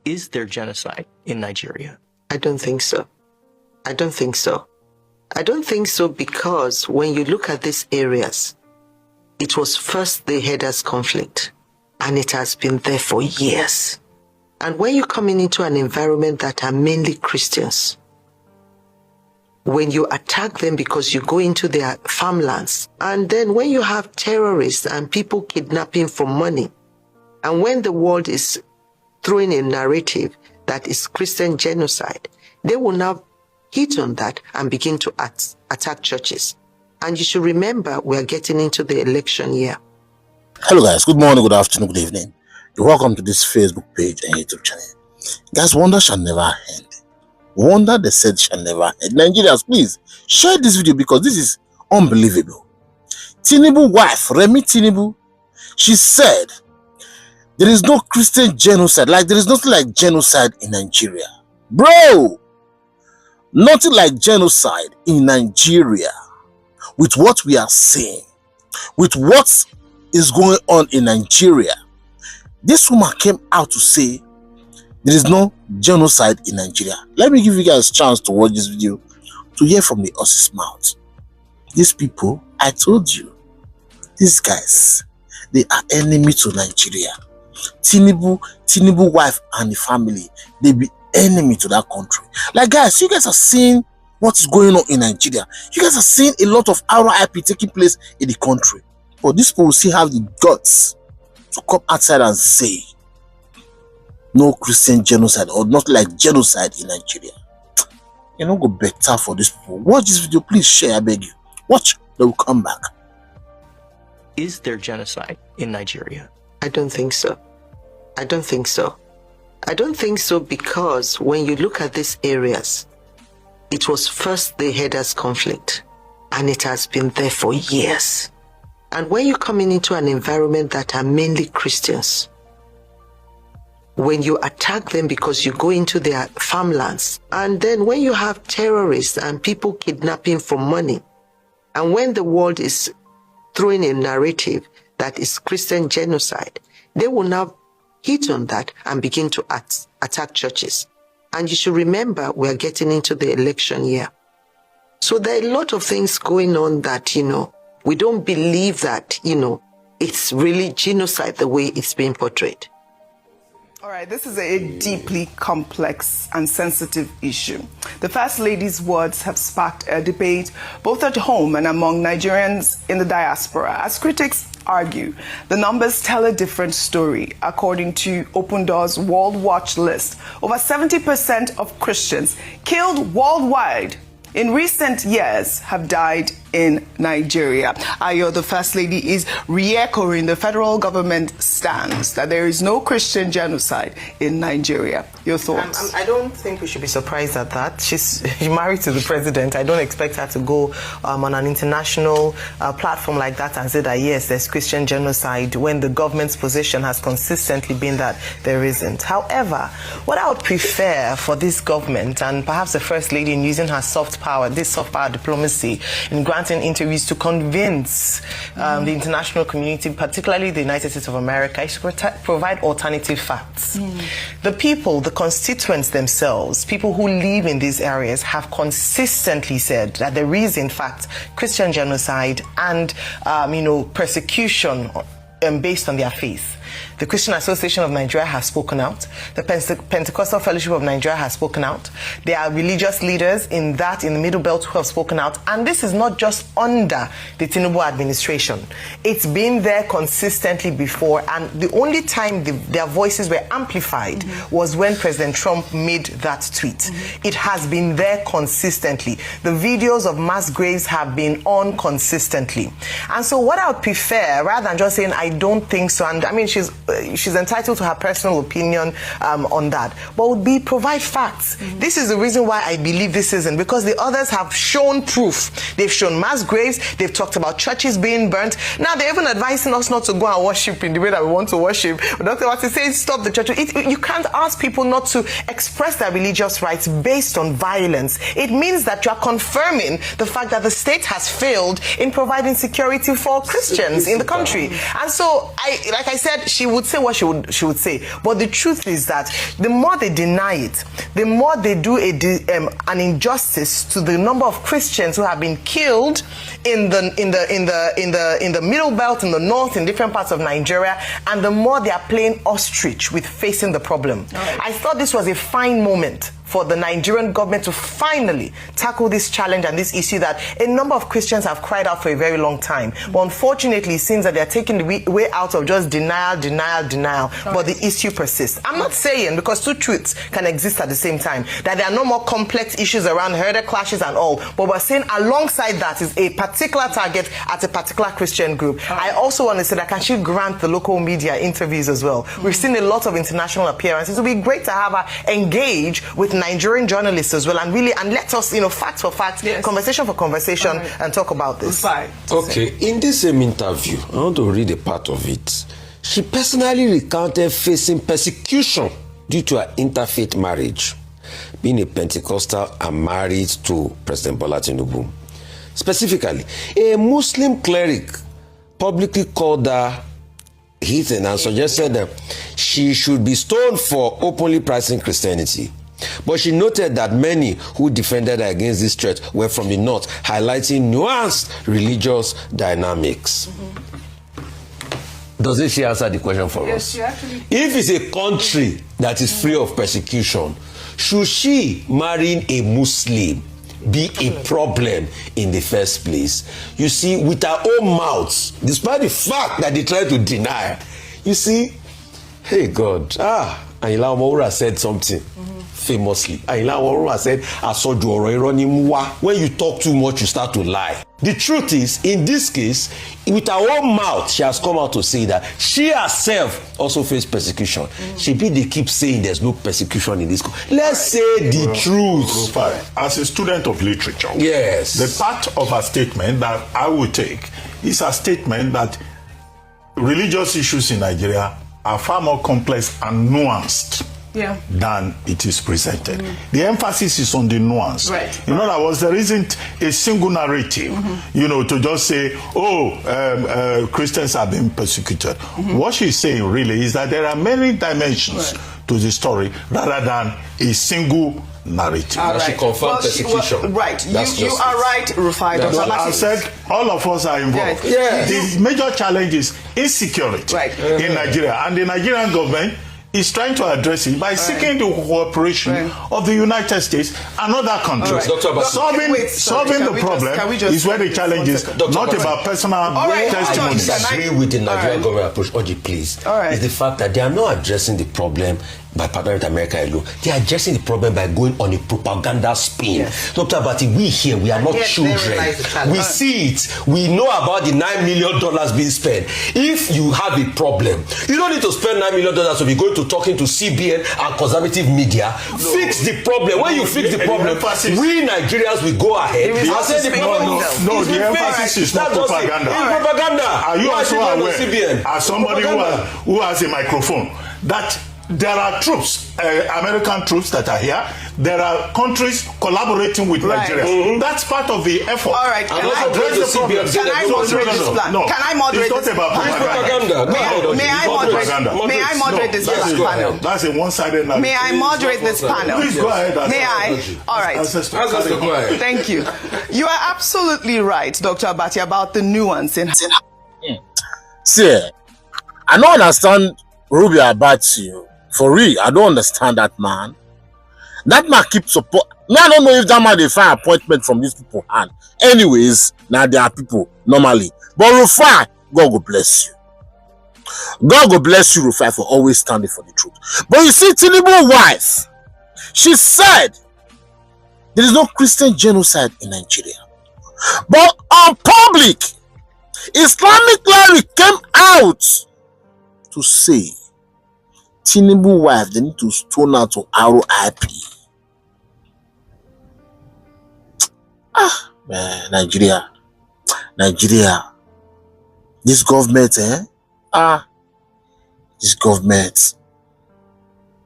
Is there genocide in Nigeria? I don't think so. I don't think so. I don't think so because when you look at these areas, it was first the headers conflict, and it has been there for years. And when you're coming into an environment that are mainly Christians, when you attack them because you go into their farmlands, and then when you have terrorists and people kidnapping for money, and when the world is throwing a narrative that is Christian genocide, they will now hit on that and begin to attack churches. And you should remember, we are getting into the election year. Hello guys, good morning, good afternoon, good evening. You're welcome to this Facebook page and YouTube channel. Guys, wonder shall never end. Wonder they said shall never end. Nigerians, please share this video because this is unbelievable. Tinubu wife, Remi Tinubu, she said there is no Christian genocide. Like there is nothing like genocide in Nigeria. Bro, nothing like genocide in Nigeria. With what we are seeing, with what is going on in Nigeria, this woman came out to say there is no genocide in Nigeria. Let me give you guys a chance to watch this video to hear from the horse's mouth. These people, I told you, these guys, they are enemy to Nigeria. Tinubu wife and the family, they be enemy to that country. Like guys, you guys are seeing what is going on in Nigeria. You guys are seeing a lot of RIP taking place in the country. But these people still have the guts to come outside and say no Christian genocide or not like genocide in Nigeria. You know, go better for these people. Watch this video, please share, I beg you. Watch, they will come back. Is there genocide in Nigeria? I don't think so. I don't think so. I don't think so because when you look at these areas, it was first the headers conflict, and it has been there for years. And when you're coming into an environment that are mainly Christians, when you attack them because you go into their farmlands, and then when you have terrorists and people kidnapping for money, and when the world is throwing a narrative that is Christian genocide, they will now hit on that and begin to attack churches. And you should remember, we are getting into the election year. So there are a lot of things going on that, we don't believe that, it's really genocide the way it's being portrayed. All right, this is a deeply complex and sensitive issue. The First Lady's words have sparked a debate both at home and among Nigerians in the diaspora. As critics argue, the numbers tell a different story. According to Open Doors World Watch list, over 70% of Christians killed worldwide in recent years have died in Nigeria. Ayo, the First Lady, is re-echoing the federal government stance that there is no Christian genocide in Nigeria. Your thoughts? I don't think we should be surprised at that. She's married to the president. I don't expect her to go on an international platform like that and say that, yes, there's Christian genocide when the government's position has consistently been that there isn't. However, what I would prefer for this government and perhaps the First Lady in using her soft power, this soft power diplomacy, in granting interviews to convince the international community, particularly the United States of America, is to provide alternative facts. The people, the constituents themselves, people who live in these areas have consistently said that there is, in fact, Christian genocide and, persecution based on their faith. The Christian Association of Nigeria has spoken out. The Pentecostal Fellowship of Nigeria has spoken out. There are religious leaders in the Middle Belt who have spoken out. And this is not just under the Tinubu administration. It's been there consistently before. And the only time their voices were amplified was when President Trump made that tweet. It has been there consistently. The videos of mass graves have been on consistently. And so what I would prefer, rather than just saying, I don't think so, and I mean, she's entitled to her personal opinion on that, but would be provide facts. This is the reason why I believe this isn't, because the others have shown proof. They've shown mass graves, they've talked about churches being burnt. Now they're even advising us not to go and worship in the way that we want to worship. But Dr. Wati says stop the church. You can't ask people not to express their religious rights based on violence. It means that you are confirming the fact that the state has failed in providing security for Christians in the country. And so, like I said, she would say what she would say. But the truth is that the more they deny it, the more they do an injustice to the number of Christians who have been killed in the Middle Belt, in the north, in different parts of Nigeria, and the more they are playing ostrich with facing the problem. Right. I thought this was a fine moment for the Nigerian government to finally tackle this challenge and this issue that a number of Christians have cried out for a very long time. But unfortunately, it seems that they're taking the way out of just denial, but the issue persists. I'm not saying, because two truths can exist at the same time, that there are no more complex issues around herder clashes and all, but we're saying alongside that is a particular target at a particular Christian group. I also want to say that can she grant the local media interviews as well? We've seen a lot of international appearances. It would be great to have her engage with Nigerian journalists as well, and let us, fact for fact, conversation for conversation, and talk about this. Right. Okay, in this same interview, I want to read a part of it. She personally recounted facing persecution due to her interfaith marriage, being a Pentecostal and married to President Bola Tinubu. Specifically, a Muslim cleric publicly called her heathen and suggested that she should be stoned for openly practicing Christianity. But she noted that many who defended her against this threat were from the north, highlighting nuanced religious dynamics. Doesn't she answer the question for us? She actually. If it's a country that is free of persecution, should she marrying a Muslim be a problem in the first place? You see, with her own mouth, despite the fact that they try to deny, you see, hey God, Ayinla Omowura said something famously. Ayinla Omowura said, when you talk too much, you start to lie. The truth is, in this case, with her own mouth, she has come out to say that she herself also faced persecution. They keep saying there's no persecution in this country. Let's say the truth. As a student of literature, yes, the part of her statement that I would take is a statement that religious issues in Nigeria are far more complex and nuanced than it is presented. The emphasis is on the nuance. Right. In other words, there isn't a single narrative, to just say, Christians are being persecuted. What she's saying really is that there are many dimensions to the story rather than a single narrative. She confirmed persecution. Right. You are right, Rufai. I said all of us are involved. The major challenge is insecurity in Nigeria, and the Nigerian government is trying to address it by seeking the cooperation of the United States and other countries. Solving the problem is where the challenge is, not about personal testimonies. I disagree with the Nigerian government approach, Oji, please. Is the fact that they are not addressing the problem by partnering with America alone. They are addressing the problem by going on a propaganda spin. Dr. Abati, we here, we are not children. We see it. We know about the $9 million being spent. If you have a problem, you don't need to spend $9 million to be going to talking to CBN and conservative media. Fix the problem. When you fix the problem, we Nigerians will go ahead. The emphasis is not propaganda. Propaganda. Are you also aware, as somebody who has a microphone, that there are troops, American troops that are here. There are countries collaborating with Nigeria. That's part of the effort. All right. Can I moderate this plan? Can I moderate this propaganda. May I moderate this panel? That's a one-sided narrative. May I moderate this panel? Please go ahead. May I? All right. Thank you. You are absolutely right, Dr. Abati, about the nuance in. See, I don't understand Ruby Abati. For real, I don't understand that man. That man keeps support. Me, I don't know if that man they find appointment from these people hand. Anyways, now there are people normally. But Rufai, God will bless you. God will bless you, Rufai, for always standing for the truth. But you see, Tinubu's wife, she said there is no Christian genocide in Nigeria. But on public, Islamic cleric came out to say Tinubu wife, they need to stone her to RIP. Man, Nigeria. This government, this government,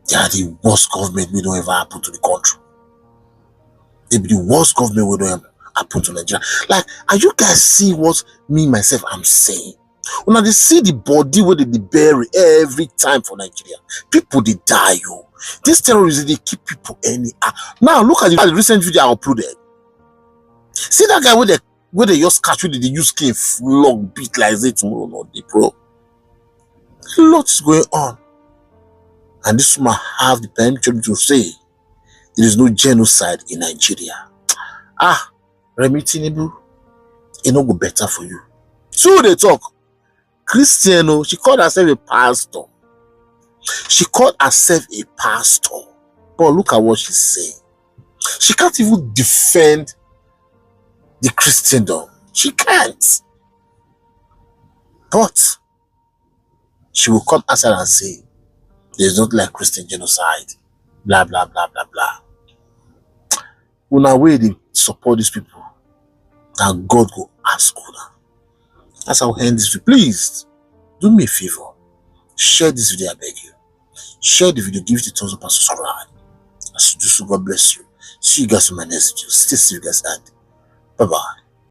they are the worst government we don't ever happen to the country. They be the worst government we don't ever happen to Nigeria. Like, are you guys see what me, myself, I'm saying? When they see the body where they bury every time for Nigeria, people they die, yo. This terrorism, they keep people any. Now look at the recent video I uploaded. See that guy where they just catch with the use cane flog beat like that tomorrow, not the bro. Lots going on, and this woman have the permission to say there is no genocide in Nigeria. Remi Tinubu, it no go better for you. So they talk. Christiano, she called herself a pastor. She called herself a pastor. But look at what she's saying. She can't even defend the Christendom. She can't. But she will come outside and say, there's not like Christian genocide. Blah, blah, blah, blah, blah. When I way they support these people, and God go ask Una. That's how I end this video. Please, do me a favor. Share this video, I beg you. Share the video, give it a thumbs up and subscribe. As you do so, God bless you. See you guys in my next video. Stay safe, guys, and bye-bye.